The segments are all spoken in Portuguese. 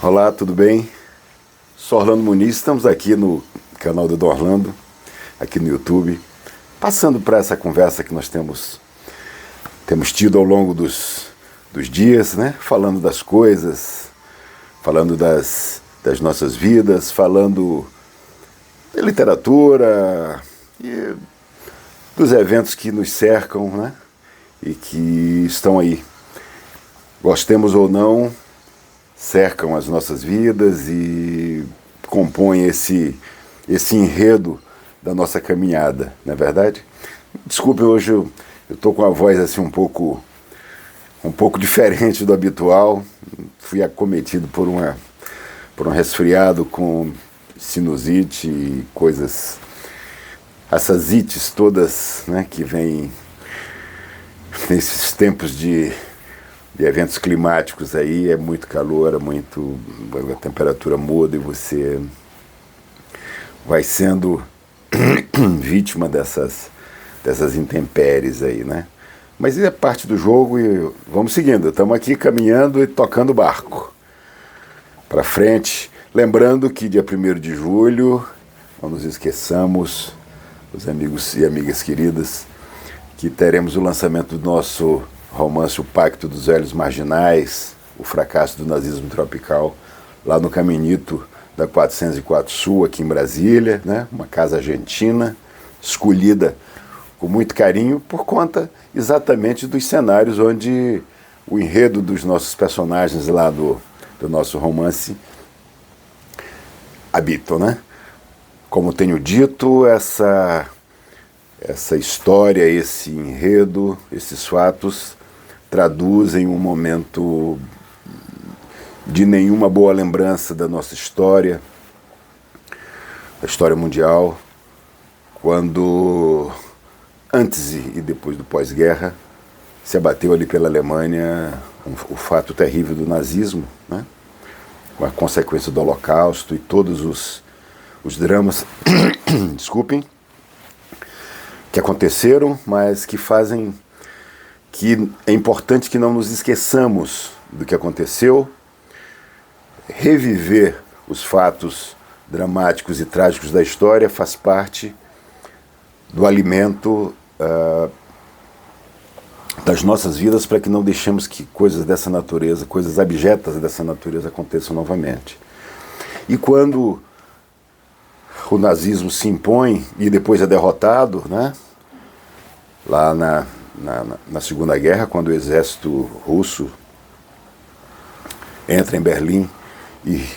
Olá, tudo bem? Sou Orlando Muniz, estamos aqui no canal do Orlando, aqui no YouTube, passando para essa conversa que nós temos tido ao longo dos dias, né? Falando das coisas, falando das nossas vidas, falando da literatura e dos eventos que nos cercam, né? E que estão aí. Gostemos ou não, cercam as nossas vidas e compõem esse enredo da nossa caminhada, não é verdade? Desculpe, hoje eu estou com a voz assim um pouco diferente do habitual. Fui acometido por um resfriado com sinusite e coisas, essas ites todas, né, que vêm nesses tempos de eventos climáticos aí. É muito calor, a temperatura muda e você vai sendo vítima dessas intempéries aí, né? Mas é parte do jogo e vamos seguindo. Estamos aqui caminhando e tocando o barco para frente. Lembrando que dia 1º de julho, não nos esqueçamos, os amigos e amigas queridas, que teremos o lançamento do nosso romance O Pacto dos Velhos Marginais, o fracasso do nazismo tropical, lá no Caminito da 404 Sul, aqui em Brasília, né? Uma casa argentina, escolhida com muito carinho por conta exatamente dos cenários onde o enredo dos nossos personagens lá do nosso romance habitam, né? Como tenho dito, essa história, esse enredo, esses fatos traduzem um momento de nenhuma boa lembrança da nossa história, da história mundial, quando, antes e depois do pós-guerra, se abateu ali pela Alemanha o fato terrível do nazismo, né? Com a consequência do Holocausto e todos os dramas, desculpem, que aconteceram, mas que fazem que é importante que não nos esqueçamos do que aconteceu. Reviver os fatos dramáticos e trágicos da história faz parte do alimento das nossas vidas, para que não deixemos que coisas dessa natureza, coisas abjetas dessa natureza aconteçam novamente. E quando o nazismo se impõe e depois é derrotado, né? Lá na Segunda Guerra, quando o exército russo entra em Berlim e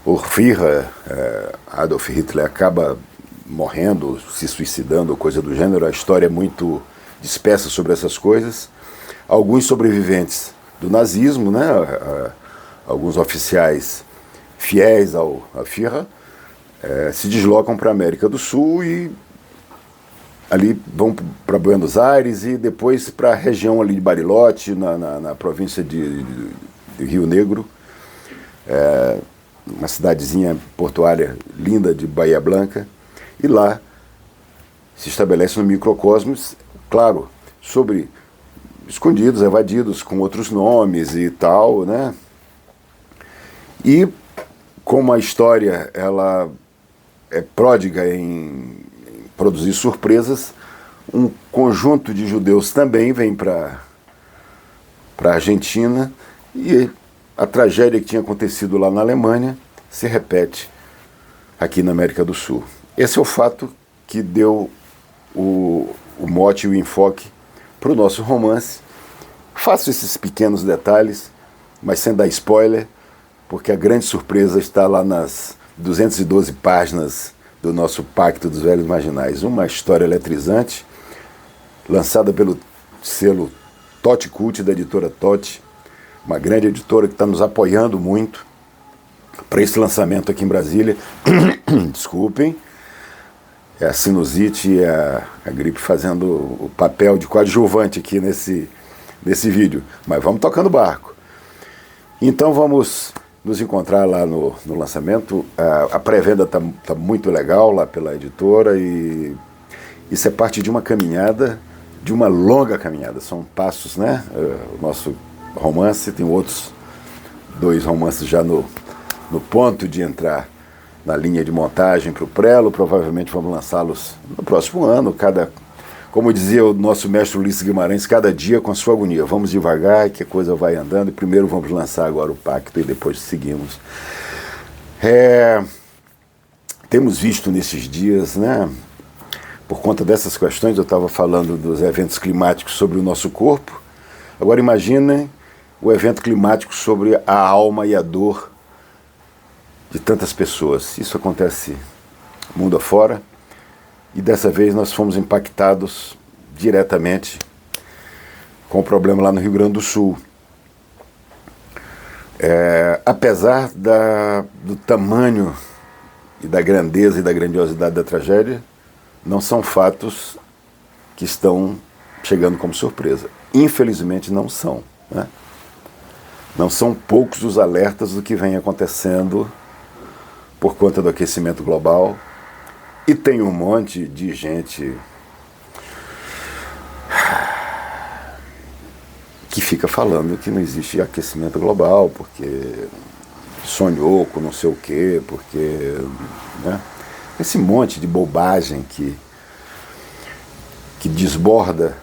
o Führer, Adolf Hitler, acaba morrendo, se suicidando, ou coisa do gênero. A história é muito dispersa sobre essas coisas. Alguns sobreviventes do nazismo, né? Alguns oficiais fiéis ao Führer, se deslocam para a América do Sul e ali vão para Buenos Aires e depois para a região ali de Bariloche, na província de Rio Negro, uma cidadezinha portuária linda de Bahia Blanca, e lá se estabelece um microcosmos, claro, escondidos, evadidos, com outros nomes e tal, né? E como a história ela é pródiga em produzir surpresas, um conjunto de judeus também vem para a Argentina e a tragédia que tinha acontecido lá na Alemanha se repete aqui na América do Sul. Esse é o fato que deu o mote e o enfoque para o nosso romance. Faço esses pequenos detalhes, mas sem dar spoiler, porque a grande surpresa está lá nas 212 páginas do nosso Pacto dos Velhos Marginais. Uma história eletrizante, lançada pelo selo Totti Cult, da editora Totti, uma grande editora que está nos apoiando muito para esse lançamento aqui em Brasília. Desculpem, é a sinusite e a gripe fazendo o papel de coadjuvante aqui nesse vídeo. Mas vamos tocando barco. Então vamos nos encontrar lá no lançamento. A pré-venda tá muito legal lá pela editora e isso é parte de uma caminhada, de uma longa caminhada. São passos, né? O nosso romance, tem outros 2 romances já no no ponto de entrar na linha de montagem para o prelo. Provavelmente vamos lançá-los no próximo ano. Como dizia o nosso mestre Ulisses Guimarães, cada dia com a sua agonia. Vamos devagar, que a coisa vai andando. E primeiro vamos lançar agora o Pacto e depois seguimos. Temos visto nesses dias, né, por conta dessas questões, eu estava falando dos eventos climáticos sobre o nosso corpo. Agora imaginem o evento climático sobre a alma e a dor de tantas pessoas. Isso acontece mundo afora. E dessa vez nós fomos impactados diretamente com o problema lá no Rio Grande do Sul. Apesar do tamanho e da grandeza e da grandiosidade da tragédia, não são fatos que estão chegando como surpresa. Infelizmente não são, né? Não são poucos os alertas do que vem acontecendo por conta do aquecimento global. E tem um monte de gente que fica falando que não existe aquecimento global, porque sonhou com não sei o quê, porque, né? Esse monte de bobagem que desborda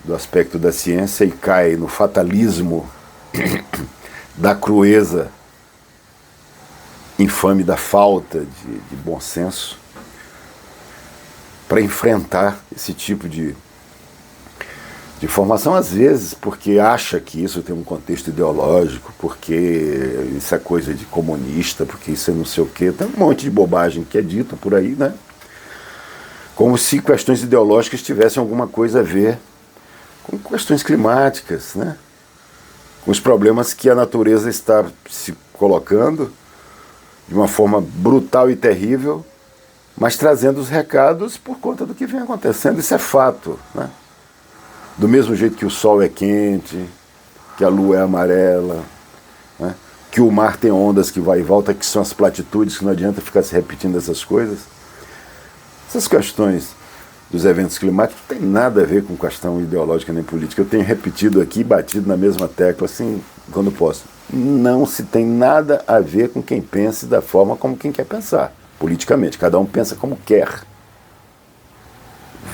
do aspecto da ciência e cai no fatalismo da crueza infame da falta de bom senso para enfrentar esse tipo de informação, às vezes porque acha que isso tem um contexto ideológico, porque isso é coisa de comunista, porque isso é não sei o quê. Tem um monte de bobagem que é dita por aí, né? Como se questões ideológicas tivessem alguma coisa a ver com questões climáticas, né? Com os problemas que a natureza está se colocando de uma forma brutal e terrível, mas trazendo os recados por conta do que vem acontecendo. Isso é fato, né? Do mesmo jeito que o sol é quente, que a lua é amarela, né? Que o mar tem ondas que vai e volta, que são as platitudes, que não adianta ficar se repetindo essas coisas. Essas questões dos eventos climáticos não tem nada a ver com questão ideológica nem política. Eu tenho repetido aqui, batido na mesma tecla, assim, quando posso. Não se tem nada a ver com quem pense da forma como quem quer pensar, politicamente. Cada um pensa como quer.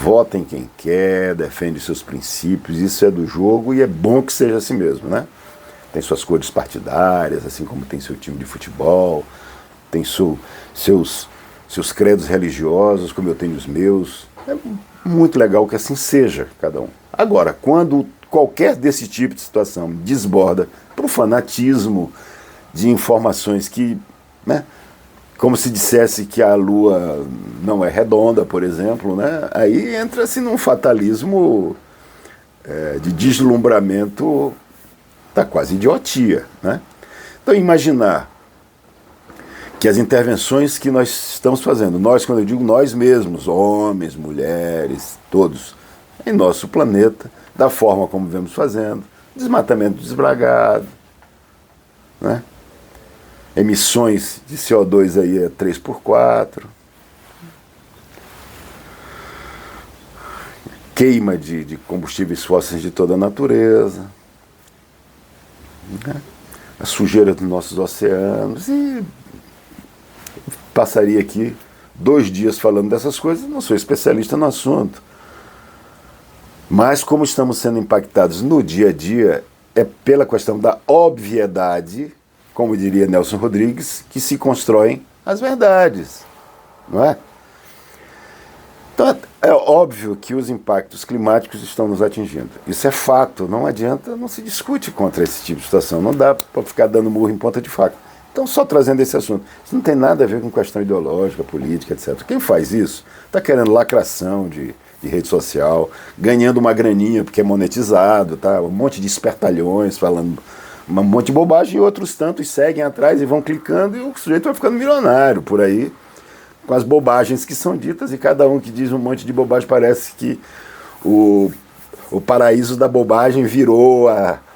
Vota em quem quer, defende seus princípios, isso é do jogo e é bom que seja assim mesmo, né? Tem suas cores partidárias, assim como tem seu time de futebol, tem seus credos religiosos, como eu tenho os meus. É muito legal que assim seja, cada um. Agora, quando qualquer desse tipo de situação desborda para o fanatismo de informações que, né, como se dissesse que a Lua não é redonda, por exemplo, né? Aí entra-se num fatalismo de deslumbramento da quase idiotia, né? Então imaginar que as intervenções que nós estamos fazendo, nós, quando eu digo nós mesmos, homens, mulheres, todos, em nosso planeta, da forma como vemos fazendo, desmatamento desbragado, né? Emissões de CO2 aí é 3x4, queima de combustíveis fósseis de toda a natureza, né? A sujeira dos nossos oceanos, e passaria aqui 2 dias falando dessas coisas, não sou especialista no assunto. Mas como estamos sendo impactados no dia a dia, é pela questão da obviedade, como diria Nelson Rodrigues, que se constroem as verdades, não é? Então é óbvio que os impactos climáticos estão nos atingindo. Isso é fato, não adianta, não se discute contra esse tipo de situação, não dá para ficar dando murro em ponta de faca. Então, só trazendo esse assunto, isso não tem nada a ver com questão ideológica, política, etc. Quem faz isso está querendo lacração de rede social, ganhando uma graninha porque é monetizado, tá? Um monte de espertalhões falando um monte de bobagem, e outros tantos seguem atrás e vão clicando e o sujeito vai ficando milionário por aí, com as bobagens que são ditas, e cada um que diz um monte de bobagem parece que o paraíso da bobagem virou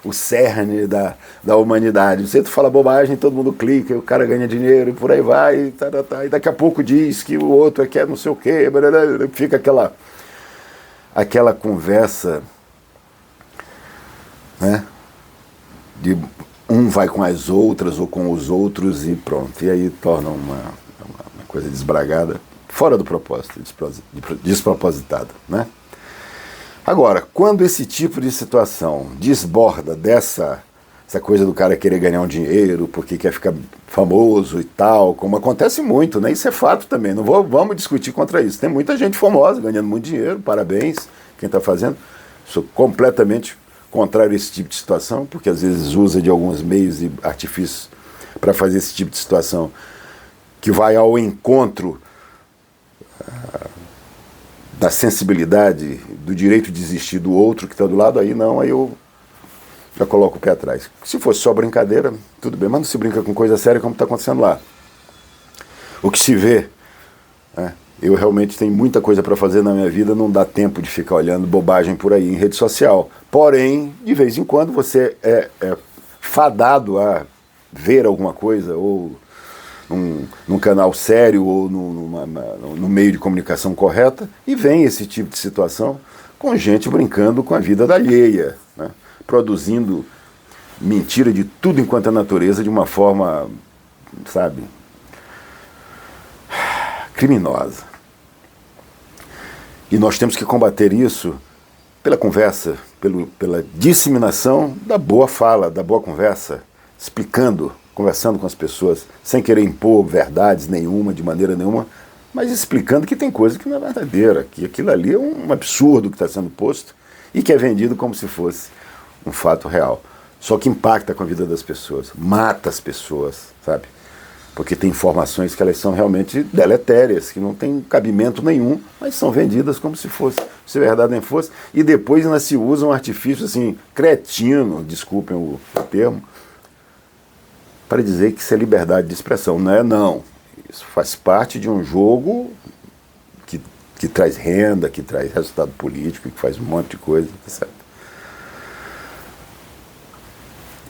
o cerne da humanidade. Você fala bobagem, todo mundo clica, e o cara ganha dinheiro e por aí vai, e daqui a pouco diz que o outro quer não sei o quê, fica aquela conversa, né, de um vai com as outras ou com os outros e pronto. E aí torna uma coisa desbragada, fora do propósito, despropositada, né? Agora, quando esse tipo de situação desborda essa coisa do cara querer ganhar um dinheiro porque quer ficar famoso e tal, como acontece muito, né? Isso é fato também, vamos discutir contra isso. Tem muita gente famosa ganhando muito dinheiro, parabéns quem está fazendo. Sou completamente contrário a esse tipo de situação, porque às vezes usa de alguns meios e artifícios para fazer esse tipo de situação que vai ao encontro da sensibilidade, do direito de existir do outro que está do lado, aí não, aí eu já coloco o pé atrás. Se fosse só brincadeira, tudo bem, mas não se brinca com coisa séria como está acontecendo lá. O que se vê, né, eu realmente tenho muita coisa para fazer na minha vida, não dá tempo de ficar olhando bobagem por aí em rede social. Porém, de vez em quando você é fadado a ver alguma coisa, ou num canal sério, ou no meio de comunicação correta, e vem esse tipo de situação com gente brincando com a vida da alheia, né? Produzindo mentira de tudo enquanto é natureza de uma forma, sabe, criminosa. E nós temos que combater isso pela conversa, pela disseminação da boa fala, da boa conversa, conversando com as pessoas, sem querer impor verdades nenhuma, de maneira nenhuma, mas explicando que tem coisa que não é verdadeira, que aquilo ali é um absurdo que está sendo posto e que é vendido como se fosse um fato real. Só que impacta com a vida das pessoas, mata as pessoas, sabe? Porque tem informações que elas são realmente deletérias, que não tem cabimento nenhum, mas são vendidas como se fosse, se verdade nem fosse, e depois ainda se usa um artifício assim, cretino, desculpem o termo, para dizer que isso é liberdade de expressão. Não é, não. Isso faz parte de um jogo que traz renda, que traz resultado político, que faz um monte de coisa, tá certo?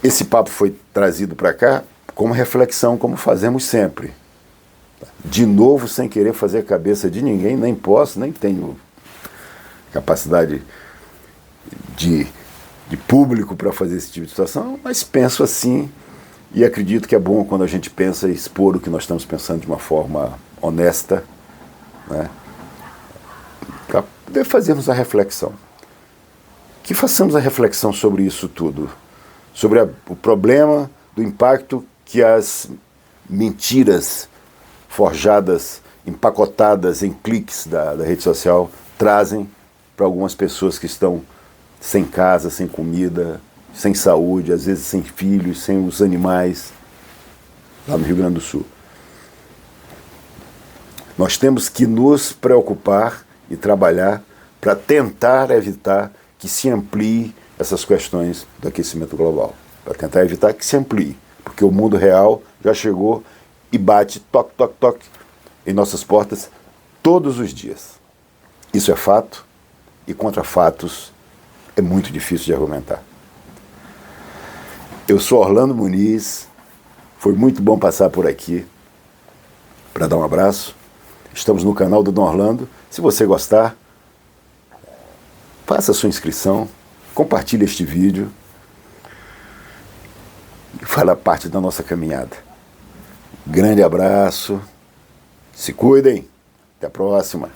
Esse papo foi trazido para cá como reflexão, como fazemos sempre. De novo, sem querer fazer a cabeça de ninguém, nem posso, nem tenho capacidade de público para fazer esse tipo de situação, mas penso assim e acredito que é bom quando a gente pensa e expor o que nós estamos pensando de uma forma honesta, né, para poder fazermos a reflexão. Que façamos a reflexão sobre isso tudo, sobre o problema do impacto que as mentiras forjadas, empacotadas em cliques da rede social trazem para algumas pessoas que estão sem casa, sem comida, sem saúde, às vezes sem filhos, sem os animais, lá no Rio Grande do Sul. Nós temos que nos preocupar e trabalhar para tentar evitar que se amplie essas questões do aquecimento global, para tentar evitar que se amplie, porque o mundo real já chegou e bate toque, toque, toque em nossas portas todos os dias. Isso é fato, e contra fatos é muito difícil de argumentar. Eu sou Orlando Muniz, foi muito bom passar por aqui para dar um abraço. Estamos no canal do Dom Orlando. Se você gostar, faça a sua inscrição, compartilhe este vídeo e fale parte da nossa caminhada. Grande abraço, se cuidem, até a próxima.